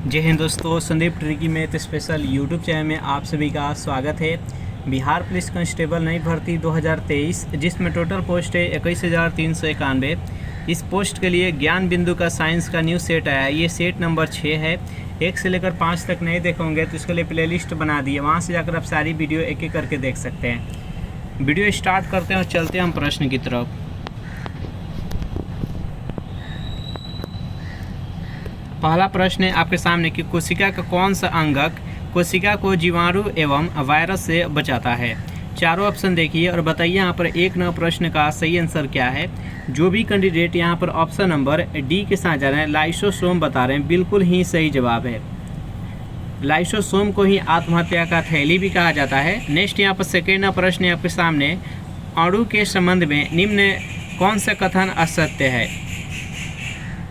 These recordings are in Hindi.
जय हिंद दोस्तों, संदीप ट्रिकी में तो स्पेशल यूट्यूब चैनल में आप सभी का स्वागत है। बिहार पुलिस कांस्टेबल नई भर्ती 2023 जिसमें टोटल पोस्ट है 21,391। इस पोस्ट के लिए ज्ञान बिंदु का साइंस का न्यू सेट आया है। ये सेट नंबर 6 है। 1 से लेकर 5 तक नहीं देखोगे तो इसके लिए प्लेलिस्ट बना दी है, वहाँ से जाकर आप सारी वीडियो एक एक करके देख सकते हैं। वीडियो स्टार्ट करते हैं और चलते हैं हम प्रश्न की तरफ। पहला प्रश्न है आपके सामने कि कोशिका का कौन सा अंगक कोशिका को जीवाणु एवं वायरस से बचाता है। चारों ऑप्शन देखिए और बताइए यहाँ पर 1 नंबर प्रश्न का सही आंसर क्या है। जो भी कैंडिडेट यहाँ पर ऑप्शन नंबर डी के साथ जा रहे हैं, लाइसोसोम बता रहे हैं, बिल्कुल ही सही जवाब है। लाइसोसोम को ही आत्महत्या का थैली भी कहा जाता है। नेक्स्ट यहाँ पर सेकेंड प्रश्न है आपके सामने, अणु के संबंध में निम्न कौन सा कथन असत्य है।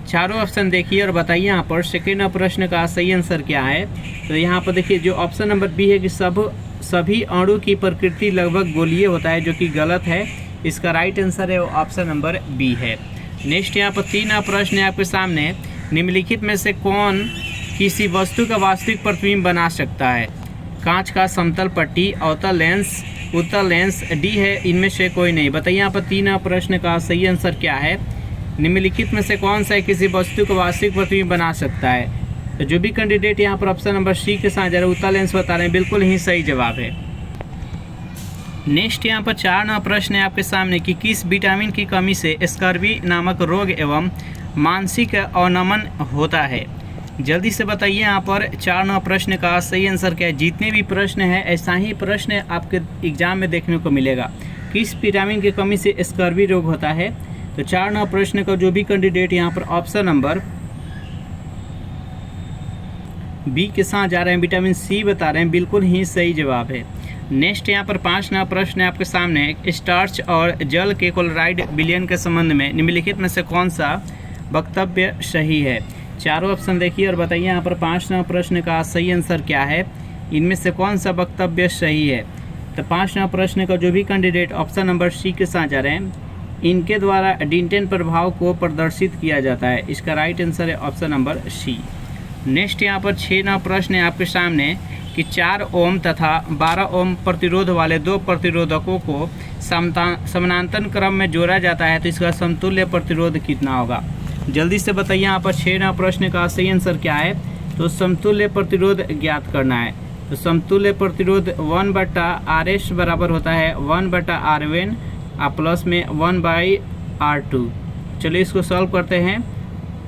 चारों ऑप्शन देखिए और बताइए यहाँ पर सेकेंड प्रश्न का सही आंसर क्या है। तो यहाँ पर देखिए जो ऑप्शन नंबर बी है कि सभी अणु की प्रकृति लगभग गोलीय होता है, जो कि गलत है। इसका राइट आंसर है वो ऑप्शन नंबर बी है। नेक्स्ट यहाँ पर 3 प्रश्न है आपके सामने, निम्नलिखित में से कौन किसी वस्तु का वास्तविक प्रतिबिंब बना सकता है। कांच का समतल पट्टी, अवतल लेंस, उत्तल लेंस, डी है इनमें से कोई नहीं। बताइए यहाँ पर 3 प्रश्न का सही आंसर क्या है। निम्नलिखित में से कौन सा किसी वस्तु को वास्तविक प्रतिबिंब बना सकता है। तो जो भी कैंडिडेट यहाँ पर ऑप्शन नंबर सी के साथ जा रहे हैं, उत्तल लेंस बता रहे हैं, बिल्कुल ही सही जवाब है। नेक्स्ट यहाँ पर 4 प्रश्न है आपके सामने कि किस विटामिन की कमी से स्कर्वी नामक रोग एवं मानसिक अवनमन होता है। जल्दी से बताइए यहाँ पर 4 प्रश्न का सही आंसर क्या है। जितने भी प्रश्न है ऐसा ही प्रश्न आपके एग्जाम में देखने को मिलेगा। किस विटामिन की कमी से स्कर्वी रोग होता है। तो 4 प्रश्न का जो भी कैंडिडेट यहाँ पर ऑप्शन नंबर बी के साथ जा रहे हैं, विटामिन सी बता रहे हैं, बिल्कुल ही सही जवाब है। नेक्स्ट यहाँ पर 5 प्रश्न है आपके सामने, स्टार्च और जल के क्लोराइड विलयन के संबंध में निम्नलिखित में से कौन सा वक्तव्य सही है। चारों ऑप्शन देखिए और बताइए यहाँ पर 5 प्रश्न का सही आंसर क्या है। इनमें से कौन सा वक्तव्य सही है। तो 5 प्रश्न का जो भी कैंडिडेट ऑप्शन नंबर सी के साथ जा रहे हैं, इनके द्वारा डिंटेन प्रभाव को प्रदर्शित किया जाता है। इसका राइट आंसर है ऑप्शन नंबर सी। नेक्स्ट यहाँ पर 6 प्रश्न है आपके सामने कि 4 ओम तथा 12 ओम प्रतिरोध वाले 2 प्रतिरोधकों को समानांतर क्रम में जोड़ा जाता है, तो इसका समतुल्य प्रतिरोध कितना होगा। जल्दी से बताइए यहाँ पर 6 प्रश्न का सही आंसर क्या है। तो समतुल्य प्रतिरोध ज्ञात करना है। तो समतुल्य प्रतिरोध 1/RS बराबर होता है 1/R1 प्लस में 1/R2। चलिए इसको सॉल्व करते हैं।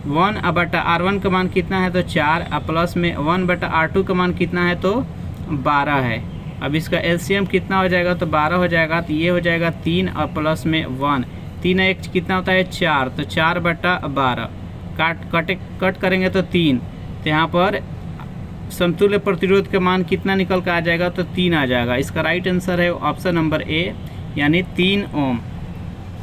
1/R1 का मान कितना है तो 4, प्लस में 1/R2 का मान कितना है तो 12 है। अब इसका एलसीएम कितना हो जाएगा तो 12 हो जाएगा। तो ये हो जाएगा 3 और प्लस में 1, 3 1 कितना होता है 4, तो 4/12 कट करेंगे तो 3। तो यहाँ पर समतुल्य प्रतिरोध का मान कितना निकल कर आ जाएगा तो 3 आ जाएगा। इसका राइट आंसर है ऑप्शन नंबर ए यानी 3 ओम।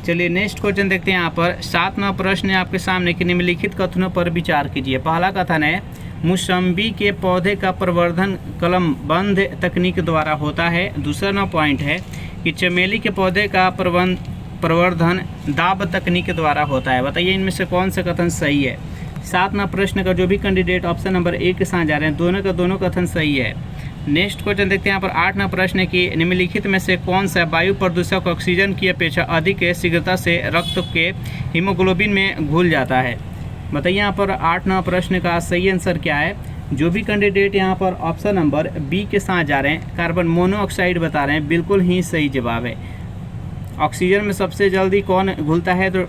चलिए नेक्स्ट क्वेश्चन देखते हैं। यहाँ पर 7 प्रश्न है आपके सामने कि निम्नलिखित कथनों पर विचार कीजिए। पहला कथन है, मौसम्बी के पौधे का प्रवर्धन कलमबंद तकनीक द्वारा होता है। दूसरा पॉइंट है कि चमेली के पौधे का प्रवर्धन दाब तकनीक द्वारा होता है। बताइए इनमें से कौन सा कथन सही है। 7 प्रश्न का जो भी कैंडिडेट ऑप्शन नंबर ए के साथ जा रहे हैं, दोनों का दोनों कथन सही है। नेक्स्ट क्वेश्चन देखते हैं। यहाँ पर 8 प्रश्न है कि निम्नलिखित में से कौन सा वायु प्रदूषक ऑक्सीजन की अपेक्षा अधिक शीघ्रता से रक्त के हीमोग्लोबिन में घुल जाता है। बताइए यहाँ पर 8 प्रश्न का सही आंसर क्या है। जो भी कैंडिडेट यहाँ पर ऑप्शन नंबर बी के साथ जा रहे हैं, कार्बन मोनोऑक्साइड बता रहे हैं, बिल्कुल ही सही जवाब है। ऑक्सीजन में सबसे जल्दी कौन घुलता है तो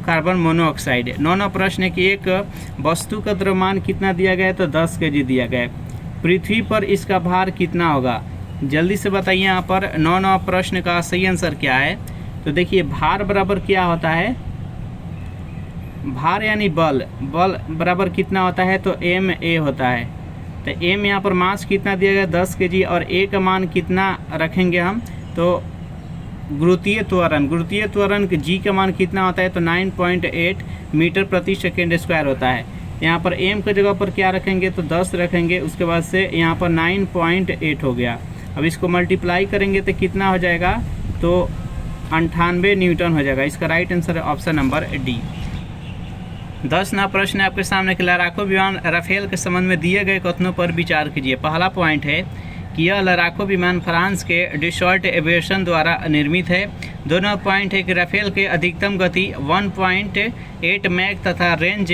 कार्बन मोनोऑक्साइड। 9 प्रश्न है कि एक वस्तु का द्रव्यमान कितना दिया गया है तो 10 kg दिया गया है। पृथ्वी पर इसका भार कितना होगा। जल्दी से बताइए यहाँ पर 9 प्रश्न का सही आंसर क्या है। तो देखिए भार बराबर क्या होता है, भार यानी बल बराबर कितना होता है तो ma होता है। तो m यहाँ पर मास कितना दिया गया 10 kg और a का मान कितना रखेंगे हम तो गुरुत्वीय त्वरण g का मान कितना होता है तो 9.8 मीटर प्रति सेकेंड स्क्वायर होता है। यहाँ पर m की जगह पर क्या रखेंगे तो 10 रखेंगे, उसके बाद से यहाँ पर 9.8 हो गया। अब इसको मल्टीप्लाई करेंगे तो कितना हो जाएगा तो 98 न्यूटन हो जाएगा। इसका राइट आंसर है ऑप्शन नंबर डी। 10वां प्रश्न है आपके सामने कि लड़ाकू विमान राफेल के संबंध में दिए गए कथनों पर विचार कीजिए। पहला पॉइंट है कि यह लड़ाकू विमान फ्रांस के डिसॉल्ट एविएशन द्वारा निर्मित है। दोनों पॉइंट है कि राफेल की अधिकतम गति 1.8 मैक तथा रेंज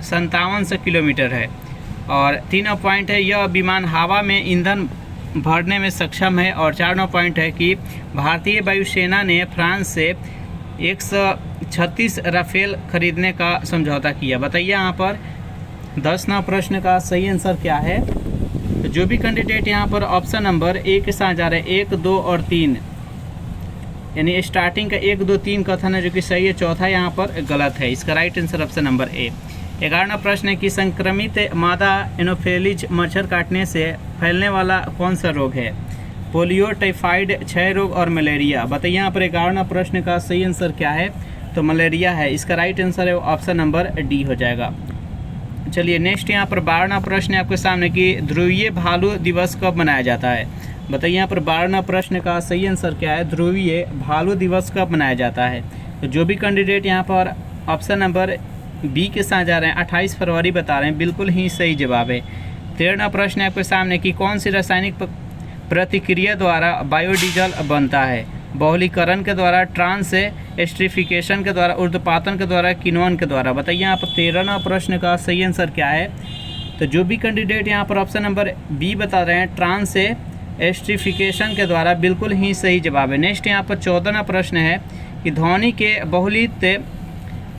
5700 किलोमीटर है। और तीनों पॉइंट है यह विमान हवा में ईंधन भरने में सक्षम है। और चारों पॉइंट है कि भारतीय वायुसेना ने फ्रांस से 136 राफेल खरीदने का समझौता किया। बताइए यहाँ पर 10वां प्रश्न का सही आंसर क्या है। तो जो भी कैंडिडेट यहाँ पर ऑप्शन नंबर ए के साथ जा रहे हैं 1, 2 और 3, यानी स्टार्टिंग का 1, 2, 3 कथन है जो कि सही है, चौथा यहाँ पर गलत है। इसका right answer option number A. 11वां प्रश्न है कि संक्रमित मादा एनोफिलीज मच्छर काटने से फैलने वाला कौन सा रोग है। पोलियो, टाइफाइड, क्षय रोग और मलेरिया। बताइए यहाँ पर 11वां प्रश्न का सही आंसर क्या है। तो मलेरिया है। इसका राइट आंसर है ऑप्शन नंबर डी हो जाएगा। चलिए नेक्स्ट यहाँ पर 12वां प्रश्न है आपके सामने कि ध्रुवीय भालू दिवस कब मनाया जाता है। बताइए यहाँ पर 12वां प्रश्न का सही आंसर क्या है। ध्रुवीय भालू दिवस कब मनाया जाता है। तो जो भी कैंडिडेट यहाँ पर ऑप्शन नंबर बी के साथ जा रहे हैं 28 फरवरी बता रहे हैं, बिल्कुल ही सही जवाब है। 13वां प्रश्न है आपके सामने कि कौन सी रासायनिक प्रतिक्रिया द्वारा बायोडीजल बनता है। बहुलीकरण के द्वारा, ट्रांस एस्ट्रिफिकेशन के द्वारा, ऊर्ध्वपातन के द्वारा, किण्वन के द्वारा। बताइए यहाँ पर 13वां प्रश्न का सही आंसर क्या है। तो जो भी कैंडिडेट यहाँ पर ऑप्शन नंबर बी बता रहे हैं ट्रांस एस्ट्रिफिकेशन के द्वारा, बिल्कुल ही सही जवाब है। नेक्स्ट यहाँ पर 14वां प्रश्न है कि ध्वनि के बहुलित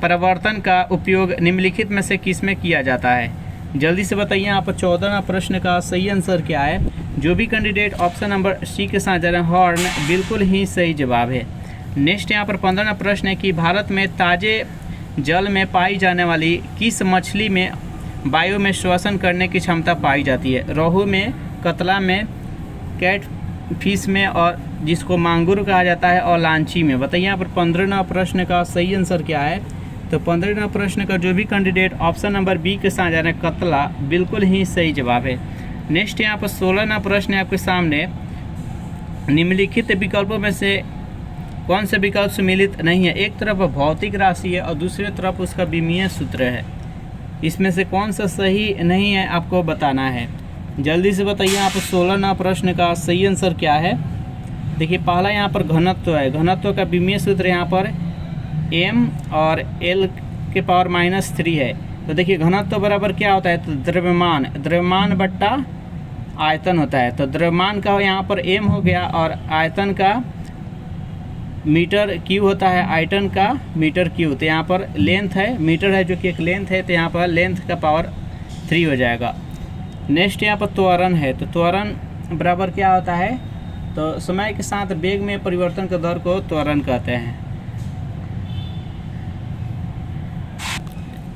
परिवर्तन का उपयोग निम्नलिखित में से किस में किया जाता है। जल्दी से बताइए यहाँ पर 14वां प्रश्न का सही आंसर क्या है। जो भी कैंडिडेट ऑप्शन नंबर सी के साथ जा रहे हैं हॉर्न, बिल्कुल ही सही जवाब है। नेक्स्ट यहाँ पर 15वां प्रश्न है कि भारत में ताजे जल में पाई जाने वाली किस मछली में वायु में श्वसन करने की क्षमता पाई जाती है। रोहू में, कतला में, कैट फिश में और जिसको मांगुर कहा जाता है, और लांची में। बताइए यहाँ पर 15वां प्रश्न का सही आंसर क्या है। तो 15वां प्रश्न का जो भी कैंडिडेट ऑप्शन नंबर बी के साथ जा रहे हैं कतला, बिल्कुल ही सही जवाब है। नेक्स्ट यहाँ पर 16वां प्रश्न है आपके सामने निम्नलिखित विकल्पों में से कौन से विकल्प सम्मिलित नहीं है। एक तरफ भौतिक राशि है और दूसरी तरफ उसका विमीय सूत्र है। इसमें से कौन सा सही नहीं है आपको बताना है। जल्दी से बताइए यहाँ पर 16वां प्रश्न का सही आंसर क्या है। देखिए पहला यहाँ पर घनत्व है। घनत्व का विमीय सूत्र यहाँ पर m और l के पावर -3 है। तो देखिए घनत्व बराबर क्या होता है। तो द्रव्यमान बट्टा आयतन होता है। तो द्रव्यमान का यहाँ पर m हो गया और आयतन का मीटर क्यू होता है, आयतन का मीटर क्यू। तो यहाँ पर लेंथ है, मीटर है जो कि एक लेंथ है, तो यहाँ पर लेंथ का पावर 3 हो जाएगा। नेक्स्ट यहाँ पर त्वरण है। तो त्वरण बराबर क्या होता है। तो समय के साथ वेग में परिवर्तन के दर को त्वरण कहते हैं।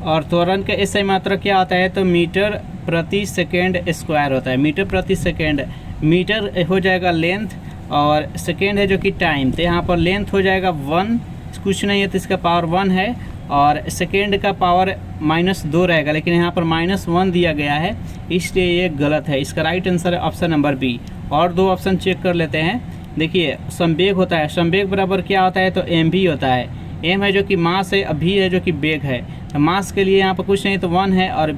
और त्वरण का एसआई मात्रा क्या होता है। तो मीटर प्रति सेकेंड स्क्वायर होता है। मीटर प्रति सेकेंड, मीटर हो जाएगा लेंथ और सेकेंड है जो कि टाइम। तो यहाँ पर लेंथ हो जाएगा 1, कुछ नहीं है तो इसका पावर 1 है, और सेकेंड का पावर -2 रहेगा, लेकिन यहाँ पर -1 दिया गया है, इसलिए ये गलत है। इसका राइट आंसर है ऑप्शन नंबर बी। और दो ऑप्शन चेक कर लेते हैं। देखिए संवेग होता है। संवेग बराबर क्या होता है। तो एम भी होता है। एम है जो कि मास है, भी है जो कि वेग है। तो मास के लिए यहाँ पर कुछ नहीं तो 1 है, और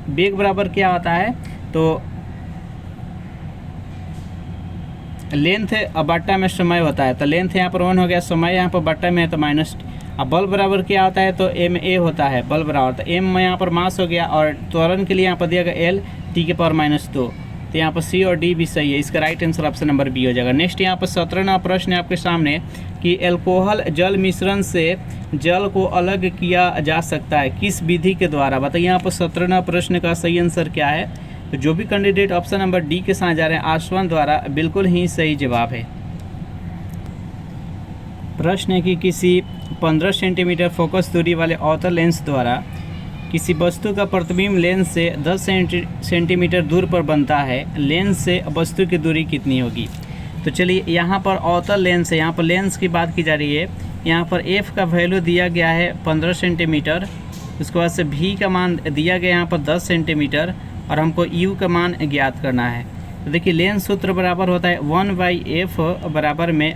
वेग बराबर क्या होता है। तो लेंथ बट्टा में समय होता है। तो लेंथ यहाँ पर 1 हो गया, समय यहाँ पर बट्टा में है तो माइनस। अब बल बराबर क्या होता है। तो एम ए होता है बल बराबर। तो एम में यहाँ पर मास हो गया, और त्वरण के लिए यहाँ पर दिया गया एल टी के पावर -2। तो यहाँ पर सी और डी भी सही है। इसका right answer option number B हो जाएगा। नेक्स्ट यहाँ पर 17वां प्रश्न है आपके सामने कि एल्कोहल जल मिश्रण से जल को अलग किया जा सकता है किस विधि के द्वारा। बताइए यहाँ पर 17वां प्रश्न का सही आंसर क्या है। तो जो भी कैंडिडेट ऑप्शन नंबर डी के साथ जा रहे हैं आसवन द्वारा, बिल्कुल ही सही जवाब है। प्रश्न है कि किसी 15 सेंटीमीटर फोकस दूरी वाले अवतल लेंस द्वारा किसी वस्तु का प्रतिबिंब लेंस से 10 सेंटीमीटर दूर पर बनता है। लेंस से वस्तु की दूरी कितनी होगी। तो चलिए यहाँ पर अवतल लेंस है, यहाँ पर लेंस की बात की जा रही है। यहाँ पर एफ का वैल्यू दिया गया है 15 सेंटीमीटर, उसके बाद से भी का मान दिया गया यहाँ पर 10 सेंटीमीटर, और हमको यू का मान ज्ञात करना है। तो देखिए लेंस सूत्र बराबर होता है 1/f बराबर में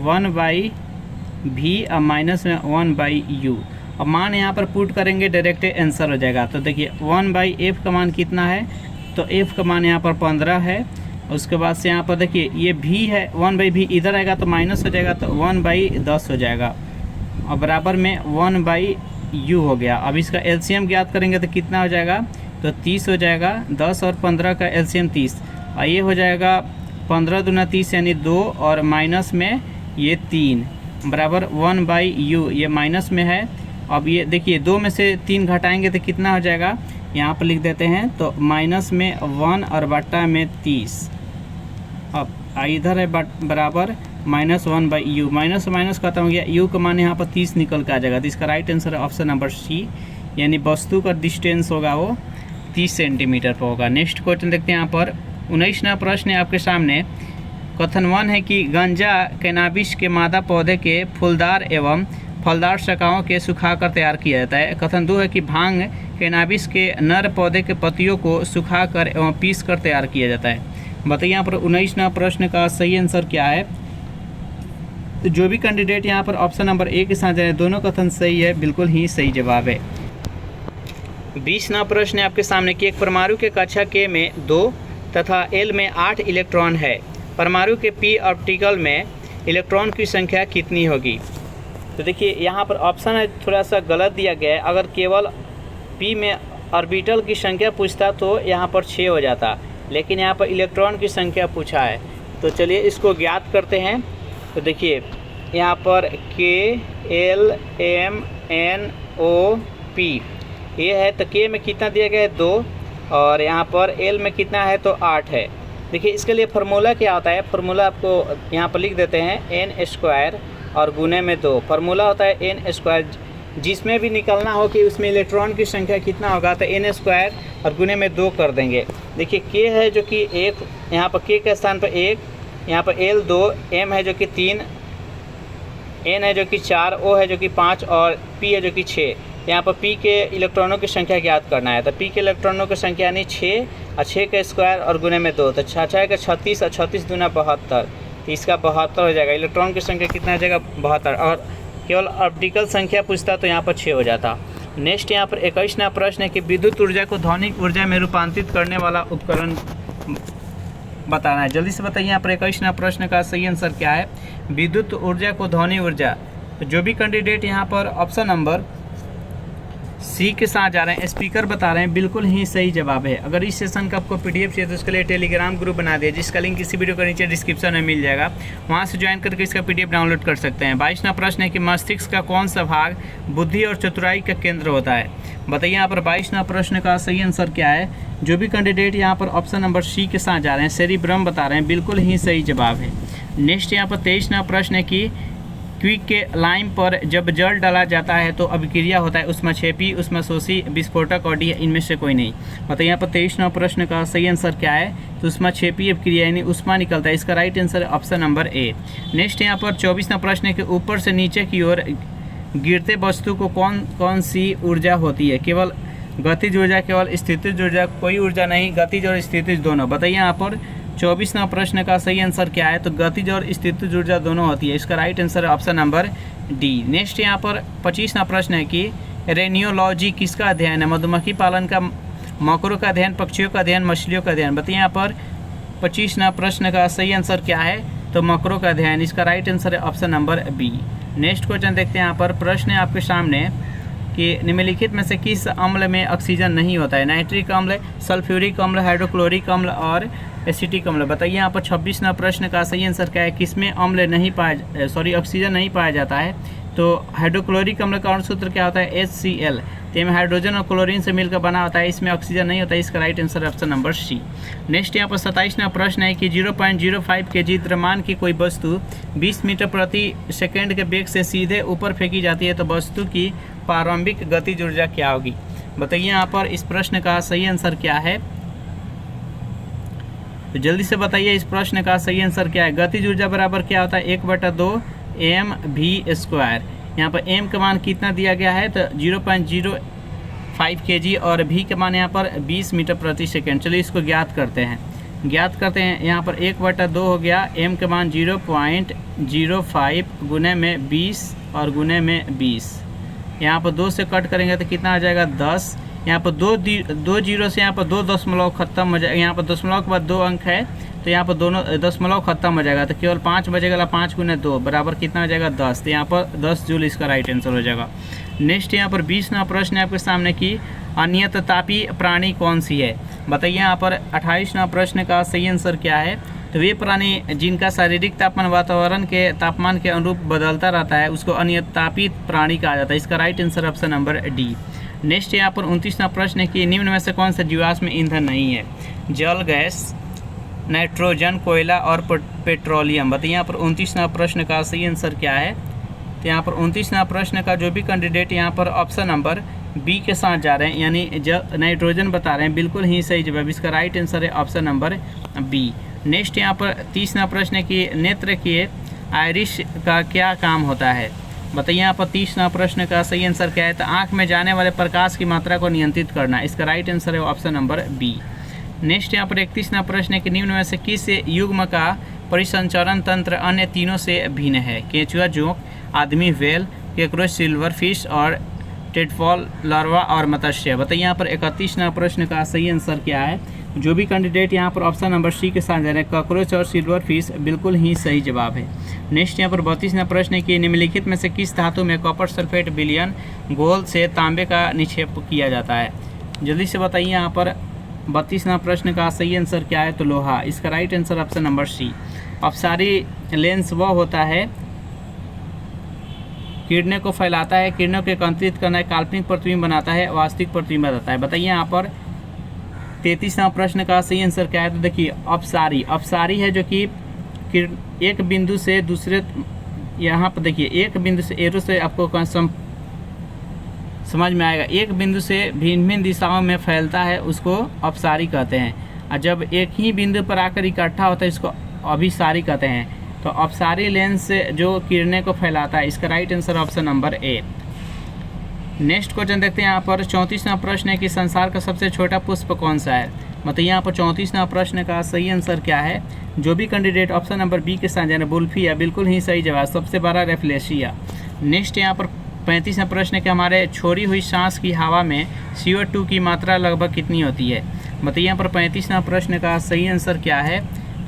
1/v और माइनस में 1/u। अब मान यहाँ पर पुट करेंगे, डायरेक्ट आंसर हो जाएगा। तो देखिए 1/f का मान कितना है, तो f का मान यहाँ पर 15 है। उसके बाद से यहाँ पर देखिए ये v है, 1/v इधर आएगा तो माइनस हो जाएगा, तो 1/10 हो जाएगा और बराबर में 1/u हो गया। अब इसका एलसीएम ज्ञात करेंगे तो कितना हो जाएगा, तो 30 हो जाएगा। 10 और 15 का एलसीएम 30 और ये हो जाएगा 15 दूना 30 यानी 2 और माइनस में ये 3 बराबर 1/u, ये माइनस में है। अब ये देखिए 2 में से 3 घटाएंगे तो कितना हो जाएगा, यहाँ पर लिख देते हैं, तो माइनस में 1 और बट्टा में 30। अब इधर है बराबर -1/u, माइनस माइनस खत्म हो गया, u का मान यहाँ पर 30 निकल के आ जाएगा। तो इसका राइट आंसर है ऑप्शन नंबर सी, यानी वस्तु का डिस्टेंस होगा वो 30 सेंटीमीटर पर होगा। नेक्स्ट क्वेश्चन देखते हैं। यहाँ पर 19वां प्रश्न है आपके सामने। कथन 1 है कि गांजा कैनाबिस के मादा पौधे के फूलदार एवं फलदार शाखाओं के सुखाकर तैयार किया जाता है। कथन 2 है कि भांग कैनाबिस के नर पौधे के पत्तियों को सुखाकर एवं पीस कर तैयार किया जाता है। बताइए यहाँ पर 19वां प्रश्न का सही आंसर क्या है। तो जो भी कैंडिडेट यहाँ पर ऑप्शन नंबर ए के साथ जाए, दोनों कथन सही है, बिल्कुल ही सही जवाब है। 20वां प्रश्न है आपके सामने कि एक परमाणु के कक्षा के में 2 तथा एल में 8 इलेक्ट्रॉन है। परमाणु के पी ऑर्बिटल में इलेक्ट्रॉन की संख्या कितनी होगी। तो देखिए यहाँ पर ऑप्शन है थोड़ा सा गलत दिया गया है। अगर केवल पी में ऑर्बिटल की संख्या पूछता तो यहाँ पर 6 हो जाता, लेकिन यहाँ पर इलेक्ट्रॉन की संख्या पूछा है। तो चलिए इसको ज्ञात करते हैं। तो देखिए यहाँ पर K L M N O P ये है, तो K में कितना दिया गया है 2 और यहाँ पर L में कितना है तो 8 है। देखिए इसके लिए फार्मूला क्या होता है, फार्मूला आपको यहाँ पर लिख देते हैं n² और गुने में 2। फार्मूला होता है n², जिसमें भी निकलना हो कि उसमें इलेक्ट्रॉन की संख्या कितना होगा तो n² और गुने में 2 कर देंगे। देखिए K है जो कि 1, यहाँ पर K के स्थान पर 1, यहाँ पर L 2, M है जो कि 3, N है जो कि 4, O है जो कि 5 और P है जो कि 6। यहाँ पर P के इलेक्ट्रॉनों की संख्या ज्ञात करना है। तो P के इलेक्ट्रॉनों की संख्या यानी 6 और 6 का स्क्वायर और गुने में 2, तो 6 का 36 और 36 दूना 72, तो इसका 72 हो जाएगा। इलेक्ट्रॉन की संख्या कितना हो जाएगा 72, और केवल ऑप्टिकल संख्या पूछता तो यहाँ पर 6 हो जाता। नेक्स्ट यहाँ पर 21वां प्रश्न है कि विद्युत ऊर्जा को ध्वनिक ऊर्जा में रूपांतरित करने वाला उपकरण बताना है। जल्दी से बताइए यहाँ पर 21वां प्रश्न का सही आंसर क्या है। विद्युत ऊर्जा को ध्वनि ऊर्जा, तो जो भी कैंडिडेट यहाँ पर ऑप्शन नंबर सी के साथ जा रहे हैं, स्पीकर बता रहे हैं, बिल्कुल ही सही जवाब है। अगर इस सेशन का आपको पीडीएफ चाहिए तो उसके लिए टेलीग्राम ग्रुप बना दिया, जिसका लिंक इसी वीडियो के नीचे डिस्क्रिप्शन में मिल जाएगा, वहां से ज्वाइन करके इसका पीडीएफ डाउनलोड कर सकते हैं। 22वां प्रश्न है कि मस्तिष्क का कौन सा भाग बुद्धि और चतुराई का केंद्र होता है। बताइए यहाँ पर 22वां प्रश्न का सही आंसर क्या है। जो भी कैंडिडेट यहाँ पर ऑप्शन नंबर सी के साथ जा रहे हैं, सेरिब्रम बता रहे हैं, बिल्कुल ही सही जवाब है। नेक्स्ट यहाँ पर 23वां प्रश्न है कि क्विक के लाइम पर जब जल डाला जाता है तो अभिक्रिया होता है उष्माक्षेपी, उष्माशोषी, विस्फोटक और डी, इनमें से कोई नहीं। मतलब यहाँ पर 23वां प्रश्न का सही आंसर क्या है, तो उष्माक्षेपी अभिक्रिया यानी उष्मा निकलता है। इसका राइट आंसर है ऑप्शन नंबर ए। नेक्स्ट यहाँ पर 24वां प्रश्न है कि ऊपर से नीचे की ओर गिरते वस्तु को कौन कौन सी ऊर्जा होती है। केवल गतिज ऊर्जा, केवल स्थितिज ऊर्जा, कोई ऊर्जा नहीं, गतिज और स्थितिज दोनों। बताइए यहाँ पर 24वां प्रश्न का सही आंसर क्या है, तो गतिज और स्थितिज ऊर्जा दोनों होती है। इसका राइट आंसर है ऑप्शन नंबर डी। नेक्स्ट यहाँ पर 25वां प्रश्न है कि रेनियोलॉजी किसका अध्ययन है। मधुमक्खी पालन का, मकरों का अध्ययन, पक्षियों का अध्ययन, मछलियों का अध्ययन। बताइए यहाँ पर 25वां प्रश्न का सही आंसर क्या है, तो मकरों का अध्ययन। इसका राइट आंसर है option number B. Next question देखते हैं। यहाँ पर प्रश्न है आपके सामने कि निम्नलिखित में से किस अम्ल में ऑक्सीजन नहीं होता है। नाइट्रिक अम्ल, सल्फ्यूरिक अम्ल, हाइड्रोक्लोरिक अम्ल और एसिटिक अम्ल। बताइए यहाँ पर 26वां प्रश्न का सही आंसर क्या है, किसमें अम्ल नहीं पाया, ऑक्सीजन नहीं पाया जाता है। तो हाइड्रोक्लोरिक अम्ल का सूत्र क्या होता है, HCl। तो इसमें हाइड्रोजन और क्लोरीन से मिलकर बना होता है, इसमें ऑक्सीजन नहीं होता है। इसका right answer option number C. Next यहाँ पर 27वां प्रश्न है कि 0.05 kg द्रव्यमान की कोई वस्तु 20 मीटर प्रति सेकेंड के वेग से सीधे ऊपर फेंकी जाती है, तो वस्तु की प्रारंभिक गतिज ऊर्जा क्या होगी। बताइए यहाँ पर इस प्रश्न का सही आंसर क्या है, तो जल्दी से बताइए इस प्रश्न का सही आंसर क्या है। गतिज ऊर्जा बराबर क्या होता है, 1/2 mv²। यहाँ पर m का मान कितना दिया गया है, तो 0.05 kg और v का मान यहाँ पर 20 मीटर प्रति सेकेंड। चलिए इसको ज्ञात करते हैं। यहाँ पर 1/2 हो गया, m का मान 0.05 गुने में 20 और गुने में 20, यहाँ पर 2 से कट करेंगे तो कितना आ जाएगा 10। यहाँ पर दो जीरो से यहाँ पर 2 दशमलव खत्म हो जाएगा। यहाँ पर दशमलव के बाद 2 अंक है तो यहाँ पर दोनों दशमलव खत्म हो जाएगा तो केवल 5 बचेगा। 5 गुने 2 बराबर कितना हो जाएगा 10। तो यहाँ पर 10 जूल इसका राइट आंसर हो जाएगा। नेक्स्ट यहाँ पर 20वां प्रश्न है आपके सामने की अनियततापी प्राणी कौन सी है। बताइए यहाँ पर 28वां प्रश्न का सही आंसर क्या है। तो वे प्राणी जिनका शारीरिक तापमान वातावरण के तापमान के अनुरूप बदलता रहता है उसको अनियततापी प्राणी कहा जाता है। इसका right answer option number D. Next यहाँ पर 29वां प्रश्न है कि निम्न में से कौन सा जीवाश्म ईंधन नहीं है। जल, गैस, नाइट्रोजन, कोयला और पेट्रोलियम। बताइए यहाँ पर 29वां प्रश्न का सही आंसर क्या है। तो यहाँ पर 29वां प्रश्न का जो भी कैंडिडेट यहाँ पर ऑप्शन नंबर बी के साथ जा रहे हैं यानी नाइट्रोजन बता रहे हैं, बिल्कुल ही सही जवाब। इसका राइट आंसर है ऑप्शन नंबर बी। नेक्स्ट यहाँ पर 30वां प्रश्न है कि नेत्र के आइरिश का क्या काम होता है। बताइए यहाँ पर 30वां प्रश्न का सही आंसर क्या है। तो आँख में जाने वाले प्रकाश की मात्रा को नियंत्रित करना। इसका राइट आंसर है ऑप्शन नंबर बी। नेक्स्ट यहाँ पर 31वां प्रश्न है कि निम्न में से किस युग्म का परिसंचरण तंत्र अन्य तीनों से भिन्न है। केंचुआ, जोंक, आदमी, व्हेल, केकरोच, सिल्वर फिश और टेडपॉल, लार्वा और मत्स्य। बताइए यहाँ पर 31वां प्रश्न का सही आंसर क्या है। जो भी कैंडिडेट यहाँ पर ऑप्शन नंबर सी के साथ जा रहे हैं कॉकरोच और सिल्वर फिश, बिल्कुल ही सही जवाब है। नेक्स्ट यहाँ पर 32वां प्रश्न है कि निम्नलिखित में से किस धातु में कॉपर सल्फेट विलयन गोल्ड से तांबे का निक्षेप किया जाता है। जल्दी से बताइए यहाँ पर 32वां प्रश्न का सही आंसर क्या है। तो लोहा। इसका right answer option number C. अपसारी लेंस वह होता है किरणें को फैलाता है, किरणों को एकत्रित करना है, काल्पनिक प्रतिबिंब बनाता है, वास्तविक प्रतिबिंब बताता है। बताइए यहाँ पर 33वां प्रश्न का सही आंसर क्या है। तो देखिए अपसारी है जो कि एक बिंदु से दूसरे, यहाँ पर देखिए एक बिंदु से एरो से आपको समझ में आएगा, एक बिंदु से भिन्न भिन्न दिशाओं में फैलता है उसको अपसारी कहते हैं। और जब एक ही बिंदु पर आकर इकट्ठा होता है इसको अभिसारी कहते हैं। तो अपसारी लेंस से जो किरणें को फैलाता है। इसका राइट आंसर ऑप्शन नंबर ए। नेक्स्ट क्वेश्चन देखते हैं यहाँ पर 34वां प्रश्न है कि संसार का सबसे छोटा पुष्प कौन सा है। मतलब यहाँ पर 34वां प्रश्न का सही आंसर क्या है। जो भी कैंडिडेट ऑप्शन नंबर बी के साथ जाने बुल्फिया, बिल्कुल ही सही जवाब। सबसे बड़ा रेफ्लेशिया। नेक्स्ट यहाँ पर 35वां प्रश्न है कि हमारे छोड़ी हुई सांस की हवा में CO2 की मात्रा लगभग कितनी होती है। बताइए यहाँ पर 35वां प्रश्न का सही आंसर क्या है।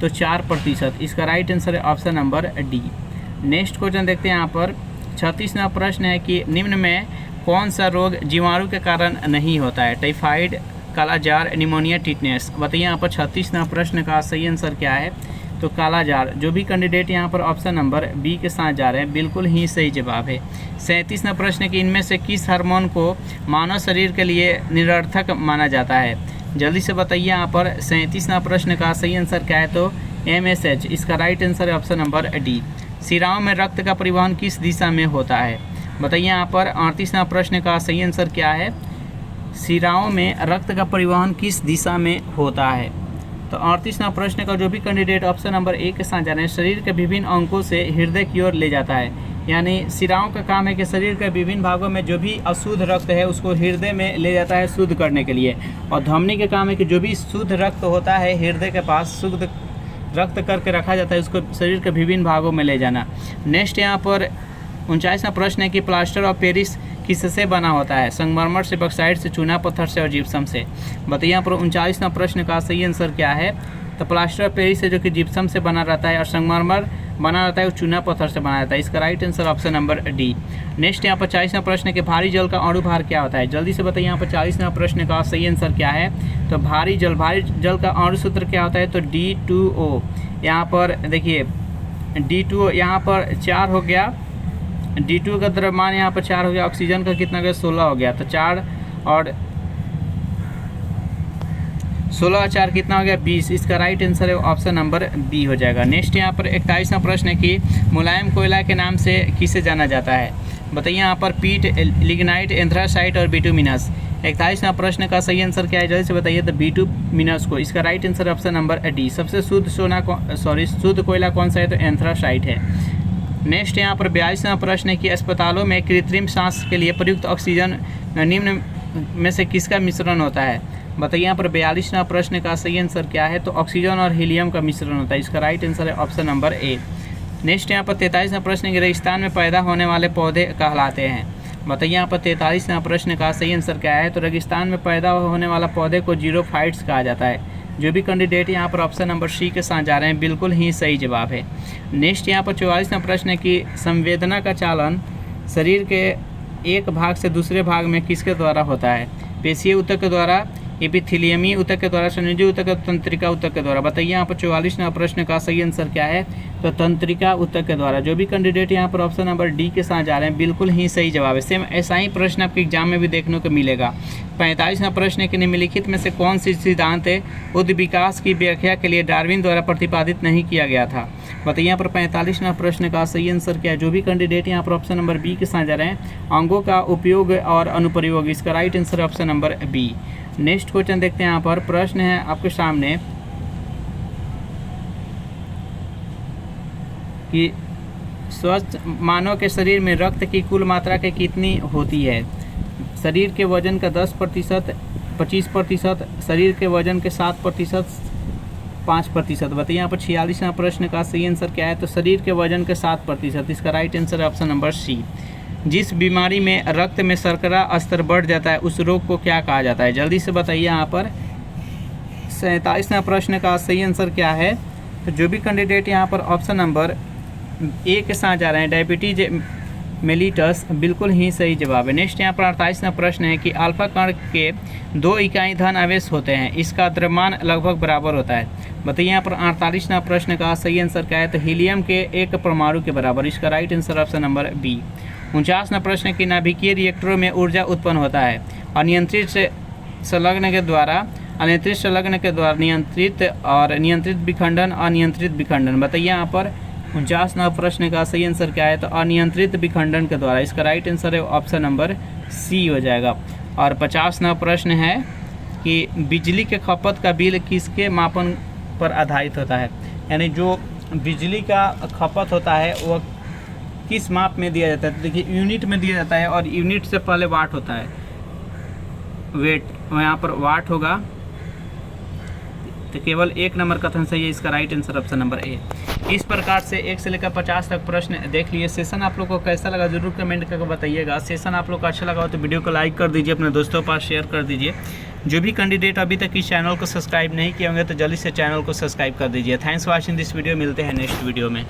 तो 4%। इसका राइट आंसर है option number D. Next question देखते हैं यहाँ पर 36वां प्रश्न है कि निम्न में कौन सा रोग जीवाणु के कारण नहीं होता है। टाइफाइड, कालाजार, निमोनिया, टिटनेस। बताइए यहाँ पर 36वां प्रश्न का सही आंसर क्या है। तो कालाजार। जो भी कैंडिडेट यहाँ पर ऑप्शन नंबर बी के साथ जा रहे हैं बिल्कुल ही सही जवाब है। 37वां प्रश्न है कि इनमें से किस हार्मोन को मानव शरीर के लिए निरर्थक माना जाता है। जल्दी से बताइए यहाँ पर 37वां प्रश्न का सही आंसर क्या है। तो MSH। इसका राइट आंसर है ऑप्शन नंबर डी। शिराओं में रक्त का परिवहन किस दिशा में होता है। बताइए यहाँ पर 38वां प्रश्न का सही आंसर क्या है। शिराओं में रक्त का परिवहन किस दिशा में होता है। तो 38वां प्रश्न का जो भी कैंडिडेट ऑप्शन नंबर ए के साथ जा रहे हैं शरीर के विभिन्न अंगों से हृदय की ओर ले जाता है। यानी शिराओं का काम है कि शरीर के विभिन्न भागों में जो भी अशुद्ध रक्त है उसको हृदय में ले जाता है शुद्ध करने के लिए। और धमनी का काम है कि जो भी शुद्ध रक्त होता है हृदय के पास शुद्ध रक्त करके रखा जाता है उसको शरीर के विभिन्न भागों में ले जाना। नेक्स्ट यहाँ पर 49वां प्रश्न है कि प्लास्टर ऑफ पेरिस किससे बना होता है। संगमरमर से, बॉक्साइट से, चूना पत्थर से और जिप्सम से। बताइए यहाँ पर 39वां प्रश्न का सही आंसर क्या है। तो प्लास्टर ऑफ पेरिस है जो कि जिप्सम से बना रहता है और संगमरमर बना रहता है वो चूना पत्थर से बना रहता है। इसका right answer option number D. Next यहाँ पर 40वां प्रश्न है कि भारी जल का अणु भार क्या होता है। जल्दी से बताइए यहाँ पर 40वां प्रश्न का सही आंसर क्या है। तो भारी जल का अणु सूत्र क्या होता है। तो D2O। यहाँ पर देखिए D2O यहाँ पर 4 हो गया। D2 का द्रव्यमान यहाँ पर 4 हो गया। ऑक्सीजन का कितना हो गया 16 हो गया। तो 4 और 16 और 4 कितना हो गया 20। इसका राइट आंसर है ऑप्शन नंबर बी हो जाएगा। नेक्स्ट यहाँ पर 41वां प्रश्न है कि मुलायम कोयला के नाम से किसे जाना जाता है। बताइए यहाँ पर पीट, लिग्नाइट, एंथ्रासाइट और बिटुमिनस। 41वां प्रश्न का सही आंसर क्या है जल्दी से बताइए। तो बिटुमिनस को। इसका right answer option number D. सबसे शुद्ध कोयला कौन सा है। तो एंथ्रासाइट है। नेक्स्ट यहाँ पर 42वां प्रश्न है कि अस्पतालों में कृत्रिम सांस के लिए प्रयुक्त ऑक्सीजन निम्न में से किसका मिश्रण होता है। बताइए यहाँ पर 42वां प्रश्न का सही आंसर क्या है। तो ऑक्सीजन और हीलियम का मिश्रण होता है। इसका राइट आंसर है ऑप्शन नंबर ए। नेक्स्ट यहाँ पर 43वां प्रश्न है कि रेगिस्तान में पैदा होने वाले पौधे कहलाते हैं। बताइए यहाँ पर 43वां प्रश्न का सही आंसर क्या है। तो रेगिस्तान में पैदा होने वाला पौधे को जीरोफाइट्स कहा जाता है। जो भी कैंडिडेट यहाँ पर ऑप्शन नंबर सी के साथ जा रहे हैं बिल्कुल ही सही जवाब है। नेक्स्ट यहाँ पर 44वां प्रश्न है कि संवेदना का चालन शरीर के एक भाग से दूसरे भाग में किसके द्वारा होता है। पेशीय ऊतक के द्वारा, एपिथेलियमी ऊतक के द्वारा, संयोजी ऊतक, तंत्रिका ऊतक के द्वारा। बताइए यहाँ पर 44वां प्रश्न का सही आंसर क्या है। तो तंत्रिका ऊतक के द्वारा। जो भी कैंडिडेट यहाँ पर ऑप्शन नंबर डी के साथ जा रहे हैं बिल्कुल ही सही जवाब है। सेम ऐसा ही प्रश्न आपके एग्जाम में भी देखने को मिलेगा। 45वां प्रश्न है कि निम्नलिखित में से कौन सी सिद्धांत उद्द विकास की व्याख्या के लिए डार्विन द्वारा प्रतिपादित नहीं किया गया था। बताइए यहाँ पर 45वां प्रश्न का सही आंसर क्या है। जो भी कैंडिडेट यहाँ पर ऑप्शन नंबर बी के साथ जा रहे हैं, अंगों का उपयोग और अनुप्रयोग, इसका right answer option number B. Next question देखते हैं। यहाँ पर प्रश्न है आपके सामने कि स्वस्थ मानव के शरीर में रक्त की कुल मात्रा के कितनी होती है। शरीर के वजन का 10%, 25%, शरीर के वजन के 7%, 5%। बताइए यहाँ पर 46वां प्रश्न का सही आंसर क्या है। तो शरीर के वजन के 7%, इसका राइट आंसर है ऑप्शन नंबर सी। जिस बीमारी में रक्त में शर्करा स्तर बढ़ जाता है उस रोग को क्या कहा जाता है। जल्दी से बताइए यहाँ पर 47वां प्रश्न का सही आंसर क्या है। तो जो भी कैंडिडेट यहाँ पर ऑप्शन नंबर ए के साथ जा रहे हैं, डायबिटीज मेलिटस, बिल्कुल ही सही जवाब है। नेक्स्ट यहाँ पर 48वां प्रश्न है कि अल्फा कण के 2 इकाई धन आवेश होते हैं, इसका द्रव्यमान लगभग बराबर होता है। बताइए यहाँ पर 48वां प्रश्न का सही आंसर क्या है। तो हीलियम के 1 परमाणु के बराबर, इसका right answer option number B. 49वां प्रश्न है कि नाभिकीय रिएक्टरों में ऊर्जा उत्पन्न होता है अनियंत्रित संलग्न के द्वारा, अनियंत्रित संलग्न के द्वारा, नियंत्रित और नियंत्रित विखंडन, अनियंत्रित विखंडन। बताइए यहाँ पर 49वां प्रश्न का सही आंसर क्या है। तो अनियंत्रित विखंडन के द्वारा, इसका राइट आंसर है ऑप्शन नंबर सी हो जाएगा। और 50वां प्रश्न है कि बिजली के खपत का बिल किसके मापन पर आधारित होता है। यानी जो बिजली का खपत होता है वो किस माप में दिया जाता है। तो देखिए यूनिट में दिया जाता है और यूनिट से पहले वाट होता है, वेट, यहाँ पर वाट होगा। तो केवल 1 नंबर कथन सही है, इसका राइट आंसर ऑप्शन नंबर ए। इस प्रकार से 1 से लेकर 50 तक प्रश्न देख लिए। सेशन आप लोग को कैसा लगा जरूर कमेंट करके बताइएगा। सेशन आप लोग को अच्छा लगा हो तो वीडियो को लाइक कर दीजिए, अपने दोस्तों के पास शेयर कर दीजिए। जो भी कैंडिडेट अभी तक इस चैनल को सब्सक्राइब नहीं किए होंगे तो जल्दी से चैनल को सब्सक्राइब कर दीजिए। Thanks for watching this video. मिलते हैं नेक्स्ट वीडियो में।